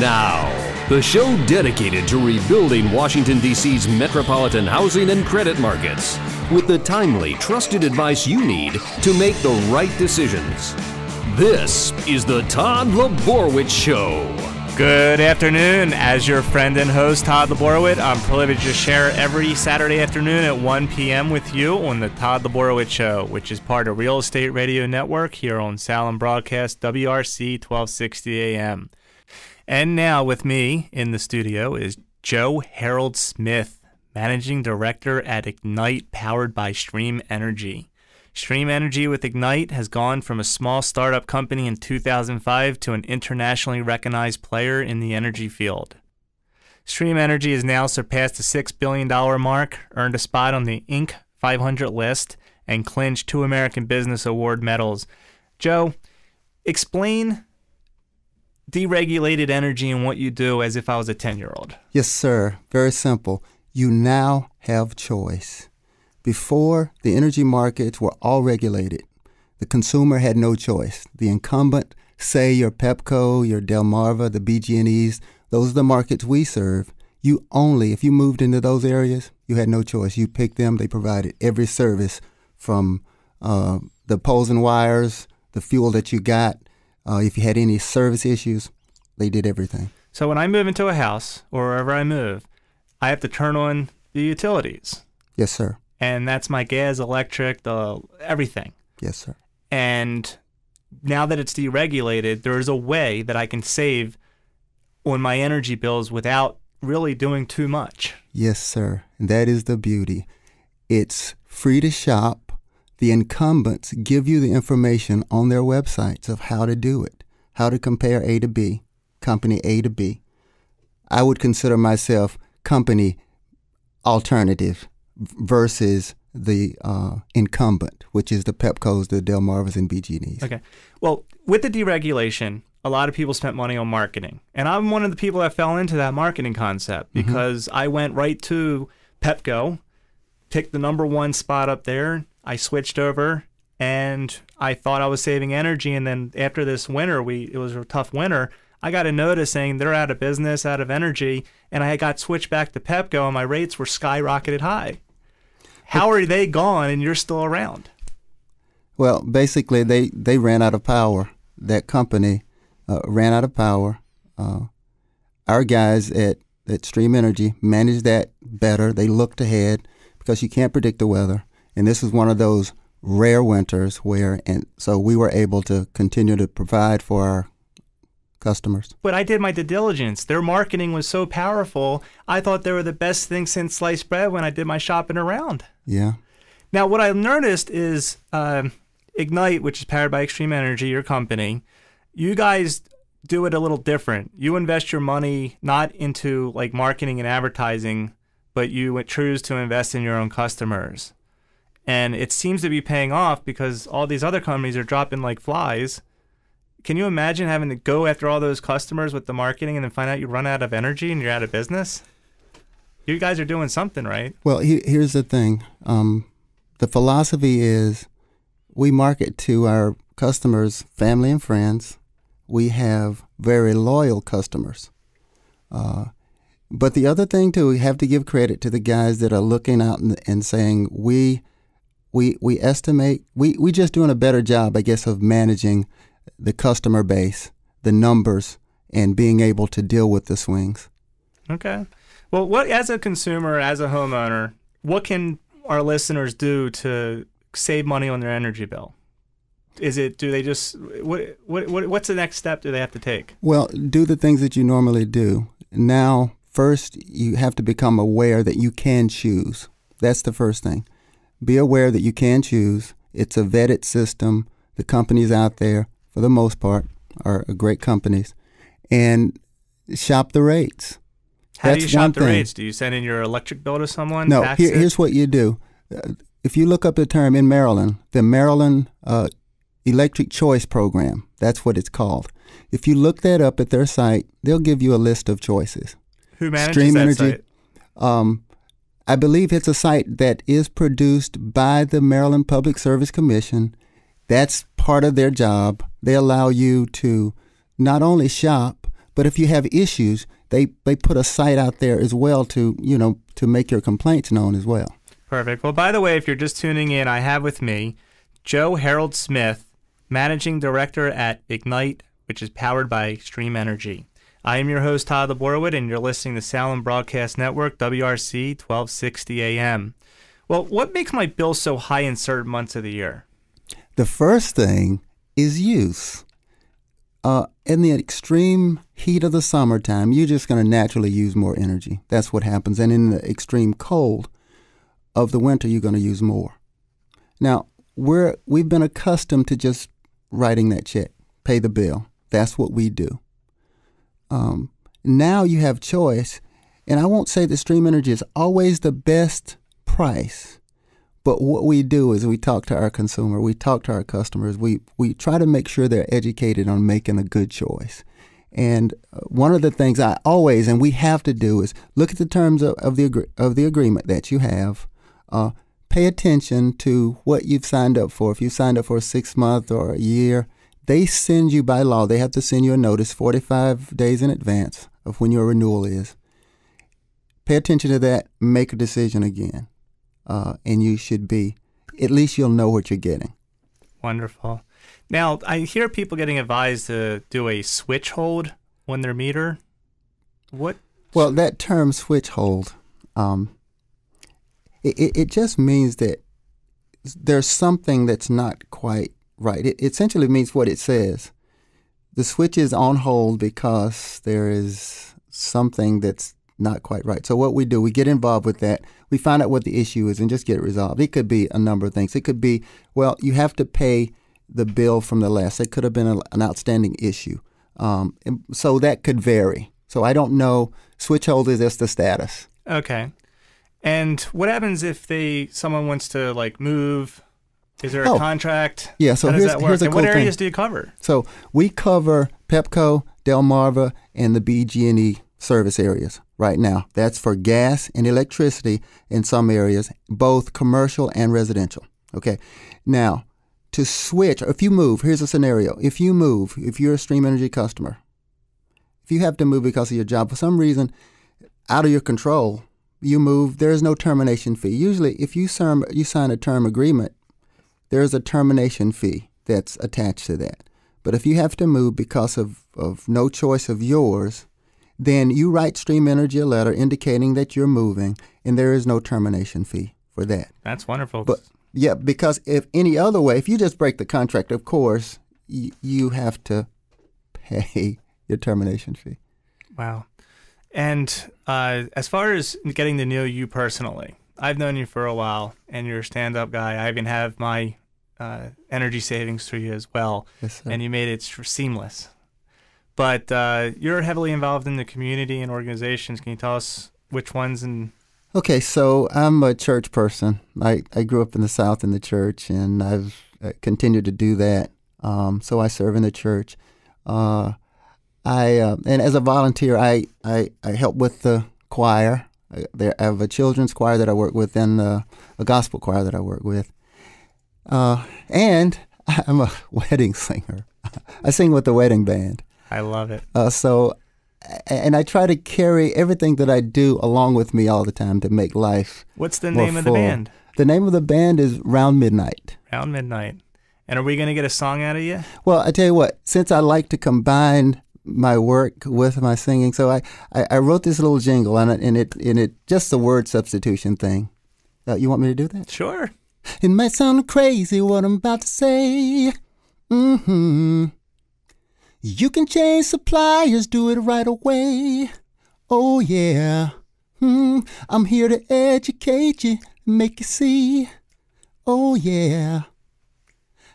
Now, the show dedicated to rebuilding Washington, D.C.'s metropolitan housing and credit markets with the timely, trusted advice you need to make the right decisions. This is the Todd Laborowitz Show. Good afternoon. As your friend and host, Todd Laborowitz, I'm privileged to share every Saturday afternoon at 1 p.m. with you on the Todd Laborowitz Show, which is part of Real Estate Radio Network here on Salem Broadcast, WRC 1260 AM. And now with me in the studio is Joe Harold Smith, Managing Director at Ignite, powered by Stream Energy. Stream Energy with Ignite has gone from a small startup company in 2005 to an internationally recognized player in the energy field. Stream Energy has now surpassed the $6 billion mark, earned a spot on the Inc. 500 list, and clinched 2 American Business Award medals. Joe, explain deregulated energy and what you do as if I was a 10-year-old. Yes, sir. Very simple. You now have choice. Before, the energy markets were all regulated. The consumer had no choice. The incumbent, say your Pepco, your Delmarva, the BG&Es, those are the markets we serve. You only, if you moved into those areas, you had no choice. You picked them. They provided every service from the poles and wires, the fuel that you got. If you had any service issues, they did everything. So when I move into a house or wherever I move, I have to turn on the utilities. Yes, sir. And that's my gas, electric, everything. Yes, sir. And now that it's deregulated, there is a way that I can save on my energy bills without really doing too much. Yes, sir. And that is the beauty. It's free to shop. The incumbents give you the information on their websites of how to do it, how to compare A to B, company A to B. I would consider myself company alternative versus the incumbent, which is the Pepcos, the Delmarvas, and BG&Es. Okay. Well, with the deregulation, a lot of people spent money on marketing. And I'm one of the people that fell into that marketing concept because I went right to Pepco, picked the number 1 spot up there. I switched over, and I thought I was saving energy. And then after this winter, it was a tough winter, I got a notice saying they're out of business, out of energy, and I got switched back to Pepco, and my rates were skyrocketed high. How are they gone, and you're still around? Well, basically, they ran out of power. That company ran out of power. Our guys at Stream Energy managed that better. They looked ahead because you can't predict the weather. And this was one of those rare winters and so we were able to continue to provide for our customers. But I did my due diligence. Their marketing was so powerful. I thought they were the best thing since sliced bread when I did my shopping around. Yeah. Now, what I've noticed is Ignite, which is powered by Extreme Energy, your company, you guys do it a little different. You invest your money not into like marketing and advertising, but you choose to invest in your own customers. And it seems to be paying off because all these other companies are dropping like flies. Can you imagine having to go after all those customers with the marketing and then find out you run out of energy and you're out of business? You guys are doing something right. Well, here's the thing. The philosophy is we market to our customers, family and friends. We have very loyal customers. But the other thing, too, we have to give credit to the guys that are looking out and saying we estimate, we just doing a better job, I guess, of managing the customer base, the numbers, and being able to deal with the swings. Okay. Well, what as a consumer, as a homeowner, what can our listeners do to save money on their energy bill? What's the next step do they have to take? Well, do the things that you normally do. Now, first, you have to become aware that you can choose. That's the first thing. Be aware that you can choose. It's a vetted system. The companies out there, for the most part, are great companies. And shop the rates. How do you shop the rates? Do you send in your electric bill to someone? No, here's what you do. If you look up the term in Maryland, the Maryland Electric Choice Program, that's what it's called. If you look that up at their site, they'll give you a list of choices. Who manages that site? I believe it's a site that is produced by the Maryland Public Service Commission. That's part of their job. They allow you to not only shop, But if you have issues, they put a site out there as well to make your complaints known as well. Perfect. Well, by the way, if you're just tuning in, I have with me Joe Harold Smith, Managing Director at Ignite, which is powered by Extreme Energy. I am your host, Todd Laborowit, and you're listening to Salem Broadcast Network, WRC 1260 AM. Well, what makes my bill so high in certain months of the year? The first thing is use. In the extreme heat of the summertime, you're just going to naturally use more energy. That's what happens. And in the extreme cold of the winter, you're going to use more. Now, we've been accustomed to just writing that check, pay the bill. That's what we do. Now you have choice, and I won't say that Extreme Energy is always the best price, but what we do is we talk to our consumer, we talk to our customers, we try to make sure they're educated on making a good choice. And one of the things I always, and we have to do, is look at the terms of the agreement that you have. Pay attention to what you've signed up for. If you signed up for a 6-month or a year, they send you by law, they have to send you a notice 45 days in advance of when your renewal is. Pay attention to that, make a decision again. And you should be, at least you'll know what you're getting. Wonderful. Now, I hear people getting advised to do a switch hold on their meter. What? Well, that term switch hold, it just means that there's something that's not quite right. It essentially means what it says. The switch is on hold because there is something that's not quite right. So what we do, we get involved with that. We find out what the issue is and just get it resolved. It could be a number of things. It could be, well, you have to pay the bill from the last. It could have been an outstanding issue. So that could vary. So I don't know. Switch hold is just the status. Okay. And what happens if someone wants to move? Is there a contract? Yeah, so how does that work? Here's a and cool what areas thing. do you cover? So we cover Pepco, Delmarva, and the BG&E service areas right now. That's for gas and electricity in some areas, both commercial and residential. Okay. Now, to switch, or if you move, here's a scenario. If you move, if you're a Extreme Energy customer, if you have to move because of your job, for some reason, out of your control, you move, there is no termination fee. Usually, if you sign a term agreement, there's a termination fee that's attached to that. But if you have to move because of no choice of yours, then you write Extreme Energy a letter indicating that you're moving, and there is no termination fee for that. That's wonderful. But yeah, because if any other way, if you just break the contract, of course, you have to pay your termination fee. Wow. And as far as getting to know you personally, I've known you for a while, and you're a stand-up guy. I even have my energy savings through you as well. Yes, sir. And you made it seamless. But you're heavily involved in the community and organizations. Can you tell us which ones? Okay, so I'm a church person. I grew up in the South in the church, and I've continued to do that. So I serve in the church. And as a volunteer, I help with the choir. I have a children's choir that I work with and a gospel choir that I work with. And I'm a wedding singer. I sing with the wedding band. I love it. And I try to carry everything that I do along with me all the time to make life What's the more name of full. the band? The name of the band is Round Midnight. Round Midnight. And are we going to get a song out of you? Well, I tell you what, since I like to combine my work with my singing, so I wrote this little jingle, and it just a word substitution thing. You want me to do that? Sure. It might sound crazy what I'm about to say. Mm-hmm. You can change suppliers, do it right away. Oh, yeah. I'm here to educate you, make you see. Oh, yeah.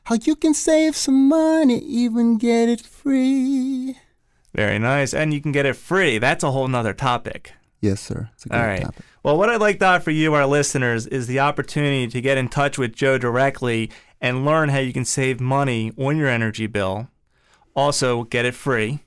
How you can save some money, even get it free. Very nice. And you can get it free. That's a whole nother topic. Yes, sir. It's a great All right. topic. Well, what I'd like to offer you, our listeners, is the opportunity to get in touch with Joe directly and learn how you can save money on your energy bill. Also, get it free,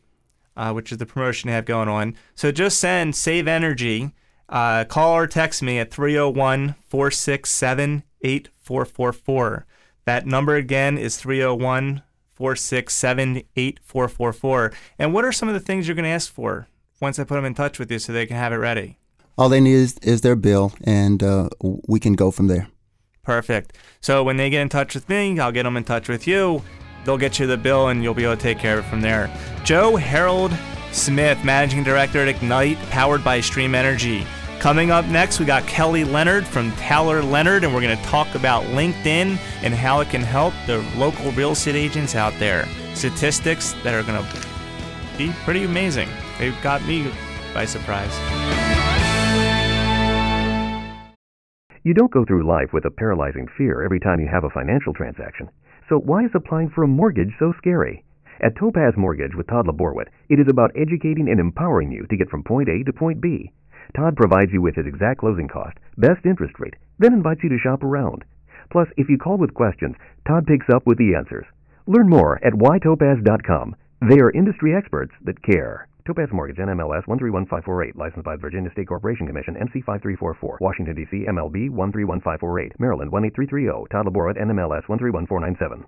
which is the promotion you have going on. So just send Save Energy. Call or text me at 301-467-8444. That number again is 301-467-8444. 846-747-8444. And what are some of the things you're going to ask for once I put them in touch with you so they can have it ready? All they need is their bill, and we can go from there. Perfect. So when they get in touch with me, I'll get them in touch with you. They'll get you the bill, and you'll be able to take care of it from there. Joe Harold Smith, Managing Director at Ignite, powered by Stream Energy. Coming up next, we got Kelly Leonard from Taylor Leonard, and we're going to talk about LinkedIn and how it can help the local real estate agents out there. Statistics that are going to be pretty amazing. They've got me by surprise. You don't go through life with a paralyzing fear every time you have a financial transaction. So why is applying for a mortgage so scary? At Topaz Mortgage with Todd Laborwit, it is about educating and empowering you to get from point A to point B. Todd provides you with his exact closing cost, best interest rate, then invites you to shop around. Plus, if you call with questions, Todd picks up with the answers. Learn more at whytopaz.com. They are industry experts that care. Topaz Mortgage, NMLS 131548, licensed by the Virginia State Corporation Commission, MC 5344, Washington, D.C., MLB 131548, Maryland 18330, Todd Laborwit, NMLS 131497.